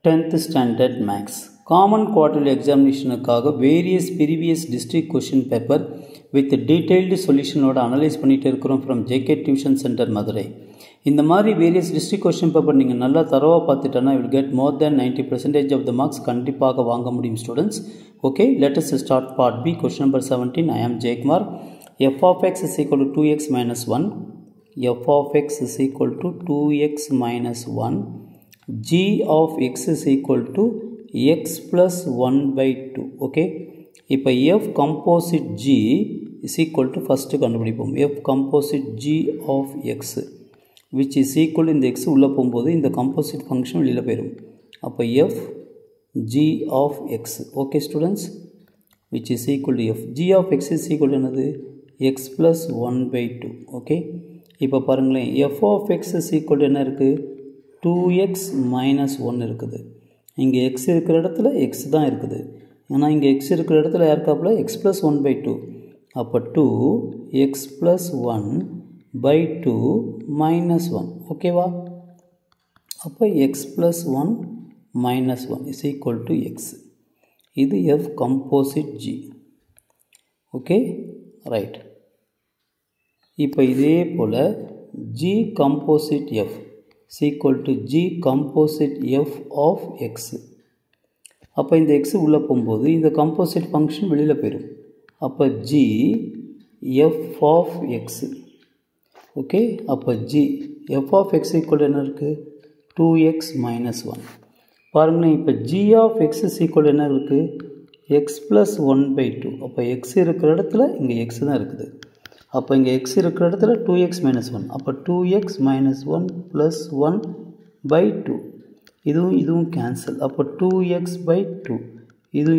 10th Standard Max Common Quarterly Examinationக்காக various previous district question paper with detailed solution ஓட analyse பண்ணிட்டு இருக்கிறோம் from JK Tuition Center Madurai. இந்த மாதிரி various district question paper நீங்கள் நல்லா தரவா பார்த்துட்டனா you will get more than 90% of the marks கண்டிப்பாக வாங்க முடியும் students. Okay, let us start part B. Question number 17. I am Jaykumar. F of x is equal to 2x minus 1. F of x is equal to 2x minus 1. G of x is equal to x plus 1 by 2. Okay. இப்போ f composite g is equal to first கண்டுபிடிப்போம். f composite g of x which is equal to இந்த x உள்ள போகும்போது இந்த composite function வெளியில போயிடும். அப்போ f g of x. Okay students, which is equal to f. g of x is equal to என்னது x plus 1 by 2. Okay. இப்போ பாருங்களேன் f of x is equal to என்ன இருக்கு 2x minus 1 இருக்குது. இங்கே x இருக்கிற இடத்துல x தான் இருக்குது. ஏன்னா இங்கே x இருக்கிற இடத்துல யாருக்காப்புல x plus 1 by 2. அப்போ 2x plus 1 by 2 minus 1. ஓகேவா? அப்போ x plus 1 minus 1 is equal to x. இது f composite g. Okay, right. இப்போ இதே போல் g composite f is equal to g composite f of x. அப்போ இந்த x உள்ள போகும்போது இந்த composite function வெளியில் போயிடும். அப்போ g f of x. Okay, அப்போ g f of x equal to என்ன இருக்குது 2x minus 1. பாருங்களேன், இப்போ g of x is equal to என்ன இருக்குது x plus 1 by 2. அப்போ x இருக்கிற இடத்துல இங்கே x தான் இருக்குது. அப்போ இங்கே x இருக்கிற இடத்துல 2x minus 1. அப்போ 2x minus 1 plus 1 by 2. இதுவும் கேன்சல். அப்போ 2x by 2.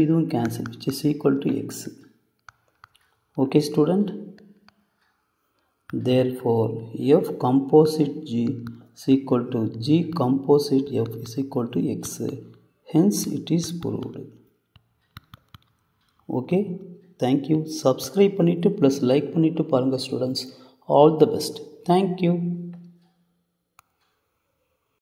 இதுவும் cancel, which is equal to x. Okay student. Therefore, f composite g is equal to g composite f is equal to x. Hence, it is proved. Okay. Thank you. Subscribe பண்ணிட்டு plus like பண்ணிட்டு பாருங்க students. All the best. Thank you.